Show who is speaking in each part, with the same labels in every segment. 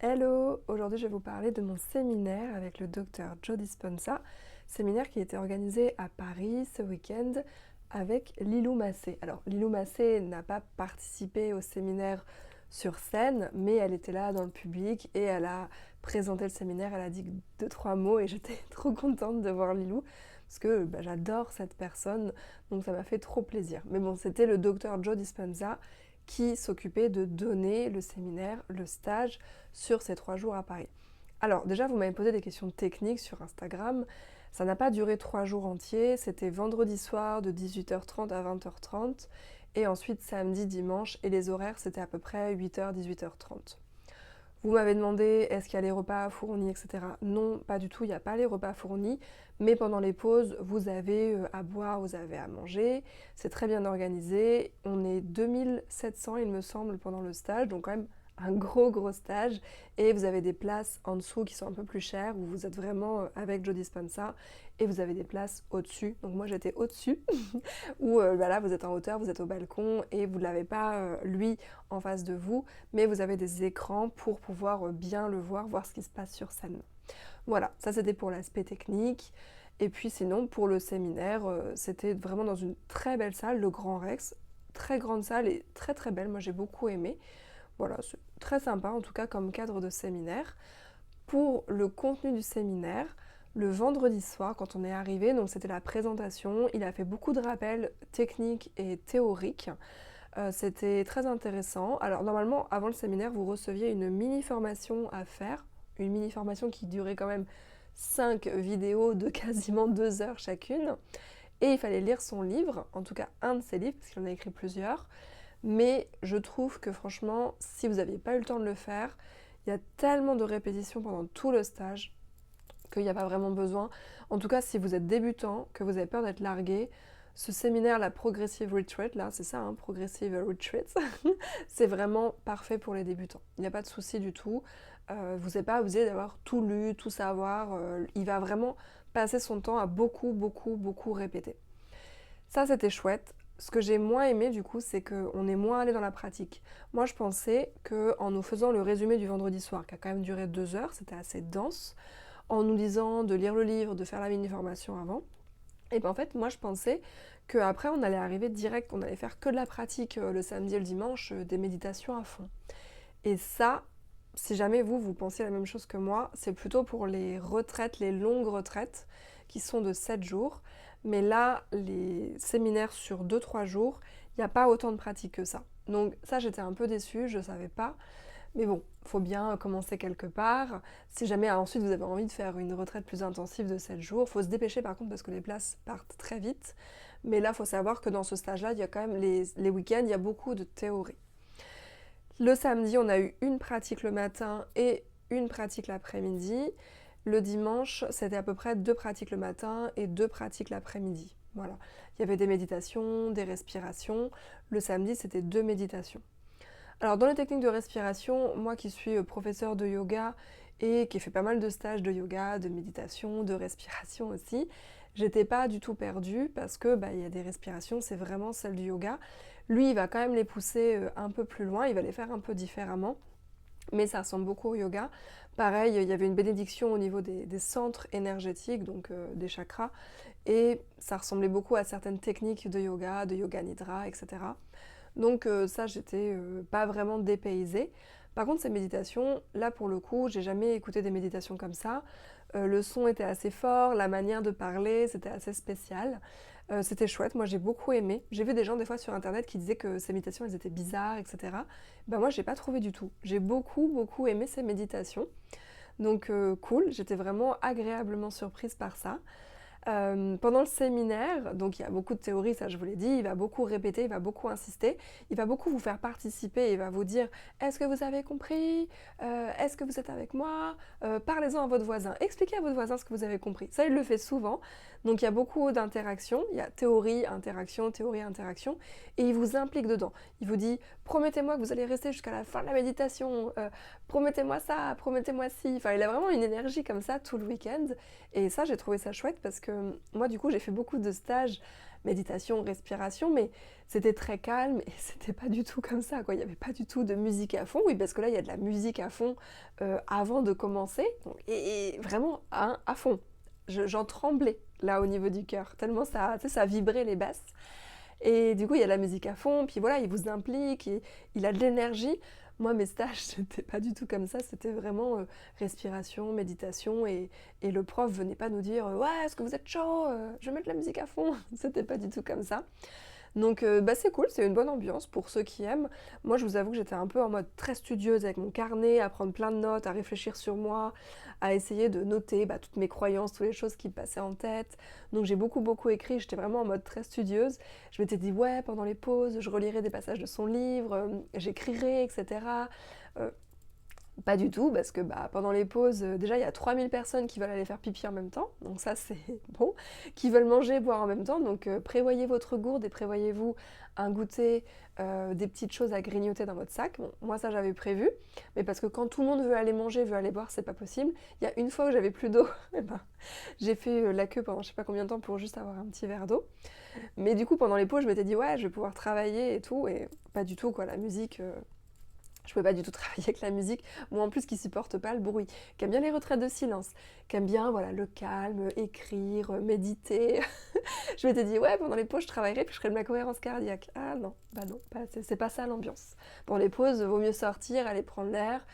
Speaker 1: Hello! Aujourd'hui, je vais vous parler de mon séminaire avec le docteur Joe Dispenza, séminaire qui a été organisé à Paris ce week-end avec Lilou Massé. Alors, Lilou Massé n'a pas participé au séminaire sur scène, mais elle était là dans le public et elle a présenté le séminaire, elle a dit deux, trois mots et j'étais trop contente de voir Lilou parce que j'adore cette personne, donc ça m'a fait trop plaisir. Mais bon, c'était le docteur Joe Dispenza qui s'occupait de donner le séminaire, le stage sur ces 3 jours à Paris. Alors déjà, vous m'avez posé des questions techniques sur Instagram. Ça n'a pas duré 3 jours entiers, c'était vendredi soir de 18h30 à 20h30 et ensuite samedi, dimanche et les horaires c'était à peu près 8h, 18h30. Vous m'avez demandé est-ce qu'il y a les repas fournis, etc. Non, pas du tout, il n'y a pas les repas fournis, mais pendant les pauses, vous avez à boire, vous avez à manger, c'est très bien organisé. On est 2700, il me semble, pendant le stage, donc quand même un gros stage, et vous avez des places en dessous qui sont un peu plus chères, où vous êtes vraiment avec Joe Dispenza, et vous avez des places au-dessus. Donc moi j'étais au-dessus, où là vous êtes en hauteur, vous êtes au balcon, et vous ne l'avez pas lui en face de vous, mais vous avez des écrans pour pouvoir bien le voir ce qui se passe sur scène. Voilà, ça c'était pour l'aspect technique. Et puis sinon, pour le séminaire, c'était vraiment dans une très belle salle, le Grand Rex. Très grande salle et très belle, moi j'ai beaucoup aimé. Voilà, c'est très sympa en tout cas comme cadre de séminaire. Pour le contenu du séminaire, le vendredi soir quand on est arrivé, donc c'était la présentation, il a fait beaucoup de rappels techniques et théoriques. C'était très intéressant. Alors normalement, avant le séminaire, vous receviez une mini-formation à faire, une mini-formation qui durait quand même 5 vidéos de quasiment 2 heures chacune. Et il fallait lire son livre, en tout cas un de ses livres, parce qu'il en a écrit plusieurs. Mais je trouve que franchement, si vous n'aviez pas eu le temps de le faire, il y a tellement de répétitions pendant tout le stage qu'il n'y a pas vraiment besoin. En tout cas, si vous êtes débutant, que vous avez peur d'être largué, ce séminaire, la Progressive Retreat, là, c'est ça, hein, Progressive Retreat, c'est vraiment parfait pour les débutants. Il n'y a pas de souci du tout. Vous n'êtes pas obligé d'avoir tout lu, tout savoir. Il va vraiment passer son temps à beaucoup répéter. Ça, c'était chouette. Ce que j'ai moins aimé, du coup, c'est qu'on est moins allé dans la pratique. Moi, je pensais qu'en nous faisant le résumé du vendredi soir, qui a quand même duré 2 heures, c'était assez dense, en nous disant de lire le livre, de faire la mini-formation avant, et bien en fait, moi je pensais qu'après on allait arriver direct, on allait faire que de la pratique le samedi et le dimanche, des méditations à fond. Et ça, si jamais vous pensiez la même chose que moi, c'est plutôt pour les retraites, les longues retraites, qui sont de 7 jours. Mais là, les séminaires sur 2-3 jours, il n'y a pas autant de pratique que ça. Donc ça, j'étais un peu déçue, je ne savais pas. Mais bon, faut bien commencer quelque part. Si jamais ensuite vous avez envie de faire une retraite plus intensive de 7 jours, faut se dépêcher par contre parce que les places partent très vite. Mais là, il faut savoir que dans ce stage-là, il y a quand même les week-ends, il y a beaucoup de théorie. Le samedi, on a eu une pratique le matin et une pratique l'après-midi. Le dimanche, c'était à peu près 2 pratiques le matin et 2 pratiques l'après-midi. Voilà. Il y avait des méditations, des respirations. Le samedi, c'était 2 méditations. Alors dans les techniques de respiration, moi qui suis professeur de yoga et qui ai fait pas mal de stages de yoga, de méditation, de respiration aussi, j'étais pas du tout perdue parce que il y a des respirations, c'est vraiment celle du yoga. Lui, il va quand même les pousser un peu plus loin, il va les faire un peu différemment, mais ça ressemble beaucoup au yoga. Pareil, il y avait une bénédiction au niveau des centres énergétiques, donc des chakras, et ça ressemblait beaucoup à certaines techniques de yoga nidra, etc. Donc ça, j'étais pas vraiment dépaysée. Par contre, ces méditations, là pour le coup, j'ai jamais écouté des méditations comme ça. Le son était assez fort, la manière de parler, c'était assez spécial. C'était chouette, moi j'ai beaucoup aimé. J'ai vu des gens des fois sur internet qui disaient que ces méditations, elles étaient bizarres, etc. Ben moi, j'ai pas trouvé du tout. J'ai beaucoup aimé ces méditations. Donc cool, j'étais vraiment agréablement surprise par ça. Pendant le séminaire, donc il y a beaucoup de théories, ça je vous l'ai dit, il va beaucoup répéter, il va beaucoup insister, il va beaucoup vous faire participer, il va vous dire est-ce que vous avez compris, est-ce que vous êtes avec moi, parlez-en à votre voisin, expliquez à votre voisin ce que vous avez compris. Ça il le fait souvent, donc il y a beaucoup d'interactions, il y a théorie, interaction, et il vous implique dedans. Il vous dit promettez-moi que vous allez rester jusqu'à la fin de la méditation, promettez-moi ça, promettez-moi ci, enfin il a vraiment une énergie comme ça tout le week-end, et ça j'ai trouvé ça chouette parce que moi, du coup, j'ai fait beaucoup de stages méditation, respiration, mais c'était très calme et c'était pas du tout comme ça, quoi. Il n'y avait pas du tout de musique à fond. Oui, parce que là, il y a de la musique à fond avant de commencer, et vraiment à fond. J'en tremblais là au niveau du cœur, tellement ça, tu sais, ça vibrait les basses. Et du coup, il y a de la musique à fond, puis voilà, il vous implique, il a de l'énergie. Moi, mes stages, c'était pas du tout comme ça, c'était vraiment respiration, méditation, et le prof venait pas nous dire ouais, est-ce que vous êtes chaud, je vais mettre la musique à fond. C'était pas du tout comme ça. Donc bah, c'est cool, c'est une bonne ambiance pour ceux qui aiment. Moi, je vous avoue que j'étais un peu en mode très studieuse avec mon carnet, à prendre plein de notes, à réfléchir sur moi, à essayer de noter bah, toutes mes croyances, toutes les choses qui me passaient en tête. Donc j'ai beaucoup beaucoup écrit, j'étais vraiment en mode très studieuse. Je m'étais dit ouais, pendant les pauses, je relirai des passages de son livre, j'écrirai, etc. Euh, Pas du tout, parce que bah, pendant les pauses, déjà il y a 3000 personnes qui veulent aller faire pipi en même temps, donc ça c'est bon, qui veulent manger, boire en même temps, donc prévoyez votre gourde et prévoyez-vous un goûter, des petites choses à grignoter dans votre sac. Bon, moi ça j'avais prévu, mais parce que quand tout le monde veut aller manger, veut aller boire, c'est pas possible. Il y a une fois où j'avais plus d'eau, et ben, j'ai fait la queue pendant je sais pas combien de temps pour juste avoir un petit verre d'eau. Mais du coup pendant les pauses je m'étais dit ouais je vais pouvoir travailler et tout, et pas du tout quoi, la musique... Je peux pas du tout travailler avec la musique. Moi en plus qui supporte pas le bruit, qui aime bien les retraites de silence, qui aime bien voilà, le calme, écrire, méditer. Je m'étais dit ouais pendant les pauses je travaillerai puis je ferai de ma cohérence cardiaque. Ah non, bah non, c'est pas ça l'ambiance. Pendant les pauses, vaut mieux sortir, aller prendre l'air,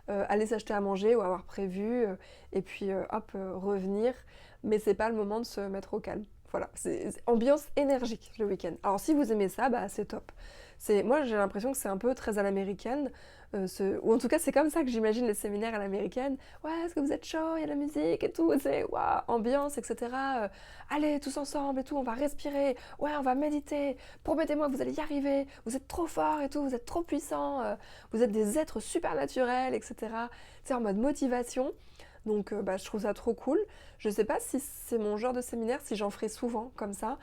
Speaker 1: aller s'acheter à manger ou avoir prévu, et puis hop, revenir. Mais c'est pas le moment de se mettre au calme. Voilà, c'est ambiance énergique le week-end. Alors si vous aimez ça, bah c'est top. Moi j'ai l'impression que c'est un peu très à l'américaine, ou en tout cas c'est comme ça que j'imagine les séminaires à l'américaine. Ouais, est-ce que vous êtes chaud, il y a de la musique et tout, c'est waouh, ambiance, etc. Allez, tous ensemble et tout, on va respirer, ouais, on va méditer, promettez-moi que vous allez y arriver, vous êtes trop fort et tout, vous êtes trop puissant, vous êtes des êtres supernaturels, etc. C'est en mode motivation. Donc bah, je trouve ça trop cool. Je sais pas si c'est mon genre de séminaire, si j'en ferai souvent comme ça.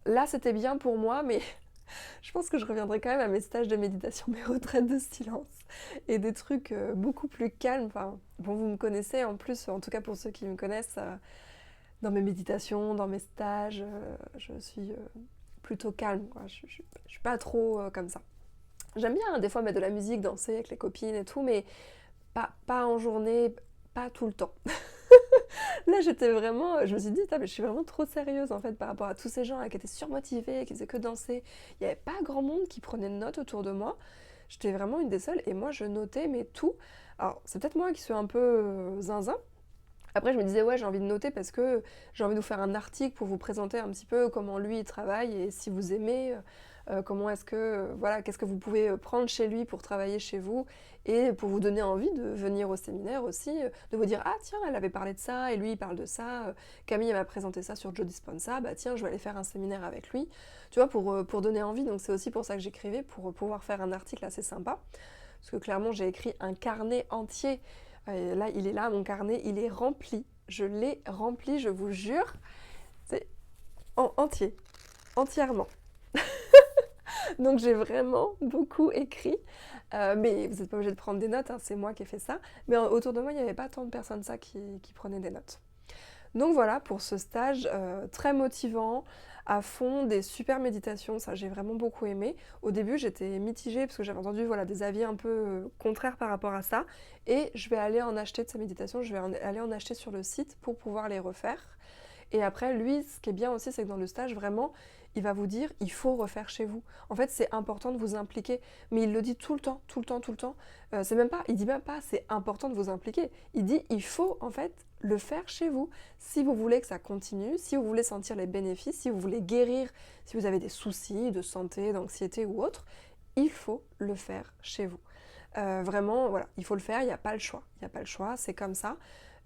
Speaker 1: Là c'était bien pour moi, mais je pense que je reviendrai quand même à mes stages de méditation, mes retraites de silence et des trucs beaucoup plus calmes. Enfin, bon, vous me connaissez en plus, en tout cas pour ceux qui me connaissent, dans mes méditations, dans mes stages, je suis plutôt calme, quoi. Je suis pas trop comme ça. J'aime bien des fois mettre de la musique, danser avec les copines et tout, mais pas en journée, pas tout le temps. Là, j'étais vraiment, je me suis dit, mais je suis vraiment trop sérieuse en fait par rapport à tous ces gens là, qui étaient surmotivés, qui faisaient que danser. Il n'y avait pas grand monde qui prenait de notes autour de moi. J'étais vraiment une des seules et moi je notais mais tout. Alors c'est peut-être moi qui suis un peu zinzin. Après je me disais ouais j'ai envie de noter parce que j'ai envie de vous faire un article pour vous présenter un petit peu comment lui il travaille et si vous aimez, comment est-ce que, voilà, qu'est-ce que vous pouvez prendre chez lui pour travailler chez vous et pour vous donner envie de venir au séminaire aussi, de vous dire ah tiens elle avait parlé de ça et lui il parle de ça, Camille elle m'a présenté ça sur Joe Dispenza, bah tiens je vais aller faire un séminaire avec lui, tu vois, pour donner envie. Donc c'est aussi pour ça que j'écrivais, pour pouvoir faire un article assez sympa, parce que clairement j'ai écrit un carnet entier. Et là il est là mon carnet, il est rempli, je l'ai rempli, je vous jure, c'est entier, entièrement. Donc j'ai vraiment beaucoup écrit, mais vous n'êtes pas obligé de prendre des notes, hein, c'est moi qui ai fait ça. Mais autour de moi, il n'y avait pas tant de personnes ça qui prenaient des notes. Donc voilà pour ce stage très motivant, à fond, des super méditations, ça j'ai vraiment beaucoup aimé. Au début j'étais mitigée parce que j'avais entendu voilà, des avis un peu contraires par rapport à ça. Et je vais aller en acheter de ces méditations, je vais aller en acheter sur le site pour pouvoir les refaire. Et après, lui, ce qui est bien aussi, c'est que dans le stage, vraiment, il va vous dire, il faut refaire chez vous. En fait, c'est important de vous impliquer. Mais il le dit tout le temps, tout le temps, tout le temps. C'est même pas, il dit même pas, c'est important de vous impliquer. Il dit, il faut, en fait, le faire chez vous. Si vous voulez que ça continue, si vous voulez sentir les bénéfices, si vous voulez guérir, si vous avez des soucis de santé, d'anxiété ou autre, il faut le faire chez vous. Vraiment, voilà, il faut le faire, il n'y a pas le choix. Il n'y a pas le choix, c'est comme ça.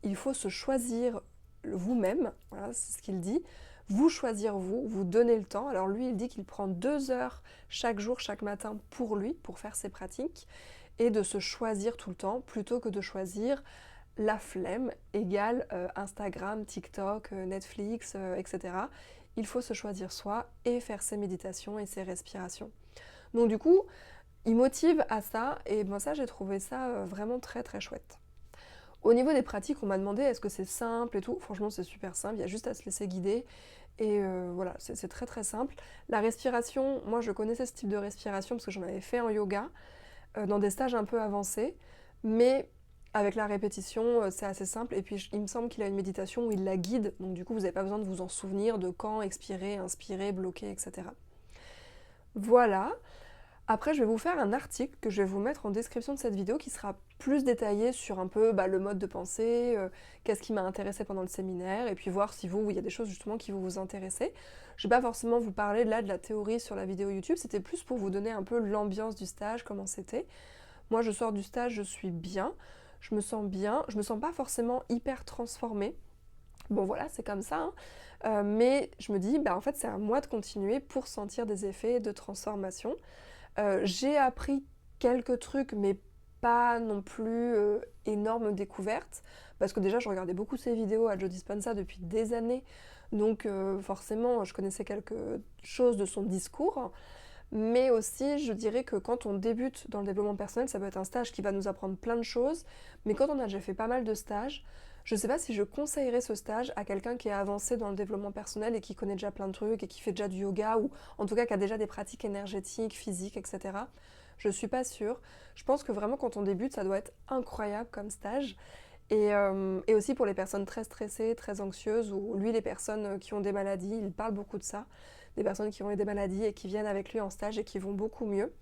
Speaker 1: Il faut se choisir vous-même, voilà, c'est ce qu'il dit, vous choisir vous donner le temps. Alors lui, il dit qu'il prend 2 heures chaque jour, chaque matin pour lui, pour faire ses pratiques, et de se choisir tout le temps, plutôt que de choisir la flemme égale Instagram, TikTok, Netflix, etc. Il faut se choisir soi et faire ses méditations et ses respirations. Donc du coup, il motive à ça, et moi ça, j'ai trouvé ça vraiment très très chouette. Au niveau des pratiques, on m'a demandé est-ce que c'est simple et tout. Franchement, c'est super simple, il y a juste à se laisser guider. Et voilà, c'est très très simple. La respiration, moi je connaissais ce type de respiration parce que j'en avais fait en yoga, dans des stages un peu avancés. Mais avec la répétition, c'est assez simple. Et puis il me semble qu'il a une méditation où il la guide. Donc du coup, vous n'avez pas besoin de vous en souvenir de quand expirer, inspirer, bloquer, etc. Voilà. Après, je vais vous faire un article que je vais vous mettre en description de cette vidéo qui sera plus détaillé sur un peu le mode de pensée, qu'est-ce qui m'a intéressé pendant le séminaire, et puis voir si vous, il y a des choses justement qui vont vous intéresser. Je ne vais pas forcément vous parler là de la théorie sur la vidéo YouTube, c'était plus pour vous donner un peu l'ambiance du stage, comment c'était. Moi, je sors du stage, je suis bien, je me sens pas forcément hyper transformée. Bon voilà, c'est comme ça, hein. Mais je me dis, en fait, c'est à moi de continuer pour sentir des effets de transformation. J'ai appris quelques trucs, mais pas non plus énormes découvertes, parce que déjà je regardais beaucoup ses vidéos à Joe Dispenza depuis des années, donc forcément je connaissais quelque chose de son discours, mais aussi je dirais que quand on débute dans le développement personnel, ça peut être un stage qui va nous apprendre plein de choses, mais quand on a déjà fait pas mal de stages, je sais pas si je conseillerais ce stage à quelqu'un qui est avancé dans le développement personnel et qui connaît déjà plein de trucs et qui fait déjà du yoga ou en tout cas qui a déjà des pratiques énergétiques, physiques, etc. Je suis pas sûre. Je pense que vraiment quand on débute, ça doit être incroyable comme stage. Et aussi pour les personnes très stressées, très anxieuses, ou lui, les personnes qui ont des maladies, il parle beaucoup de ça. Des personnes qui ont des maladies et qui viennent avec lui en stage et qui vont beaucoup mieux.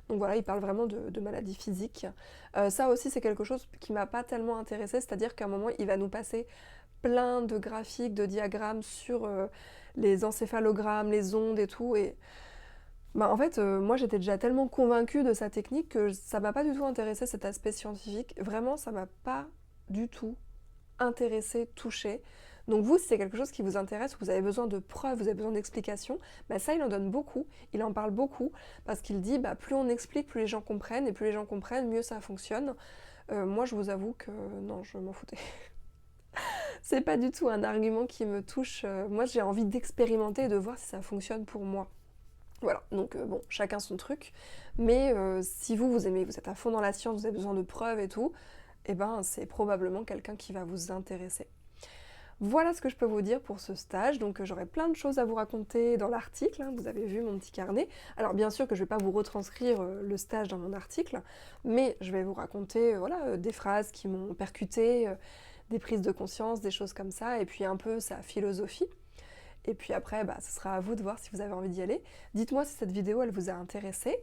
Speaker 1: Donc voilà, il parle vraiment de maladies physiques. Ça aussi, c'est quelque chose qui m'a pas tellement intéressée, c'est-à-dire qu'à un moment, il va nous passer plein de graphiques, de diagrammes sur les encéphalogrammes, les ondes et tout. Et en fait, moi, j'étais déjà tellement convaincue de sa technique que ça m'a pas du tout intéressé cet aspect scientifique. Vraiment, ça m'a pas du tout intéressé, touché. Donc vous, si c'est quelque chose qui vous intéresse, vous avez besoin de preuves, vous avez besoin d'explications, ça il en donne beaucoup, il en parle beaucoup, parce qu'il dit plus on explique, plus les gens comprennent, et plus les gens comprennent, mieux ça fonctionne. Moi je vous avoue que non, je m'en foutais. C'est pas du tout un argument qui me touche. Moi j'ai envie d'expérimenter et de voir si ça fonctionne pour moi. Voilà, donc bon, chacun son truc. Mais si vous aimez, vous êtes à fond dans la science, vous avez besoin de preuves et tout, c'est probablement quelqu'un qui va vous intéresser. Voilà ce que je peux vous dire pour ce stage, donc j'aurai plein de choses à vous raconter dans l'article, hein, vous avez vu mon petit carnet. Alors bien sûr que je ne vais pas vous retranscrire le stage dans mon article, mais je vais vous raconter des phrases qui m'ont percuté, des prises de conscience, des choses comme ça, et puis un peu sa philosophie. Et puis après, ce sera à vous de voir si vous avez envie d'y aller. Dites-moi si cette vidéo, elle vous a intéressé,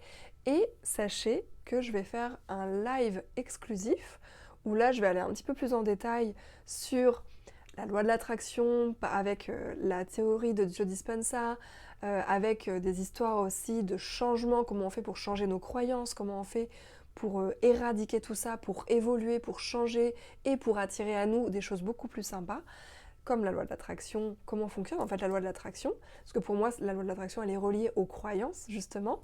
Speaker 1: et sachez que je vais faire un live exclusif, où là je vais aller un petit peu plus en détail sur la loi de l'attraction, avec la théorie de Joe Dispenza, avec des histoires aussi de changement, comment on fait pour changer nos croyances, comment on fait pour éradiquer tout ça, pour évoluer, pour changer et pour attirer à nous des choses beaucoup plus sympas, comme la loi de l'attraction, comment fonctionne en fait la loi de l'attraction, parce que pour moi la loi de l'attraction elle est reliée aux croyances justement.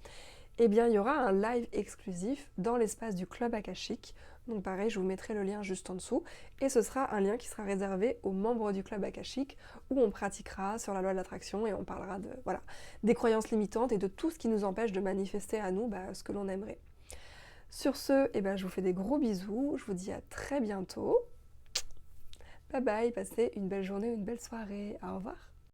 Speaker 1: Eh bien, il y aura un live exclusif dans l'espace du Club Akashique. Donc pareil, je vous mettrai le lien juste en dessous. Et ce sera un lien qui sera réservé aux membres du Club Akashique, où on pratiquera sur la loi de l'attraction et on parlera des croyances limitantes et de tout ce qui nous empêche de manifester à nous ce que l'on aimerait. Sur ce, je vous fais des gros bisous. Je vous dis à très bientôt. Bye bye, passez une belle journée, une belle soirée. Au revoir.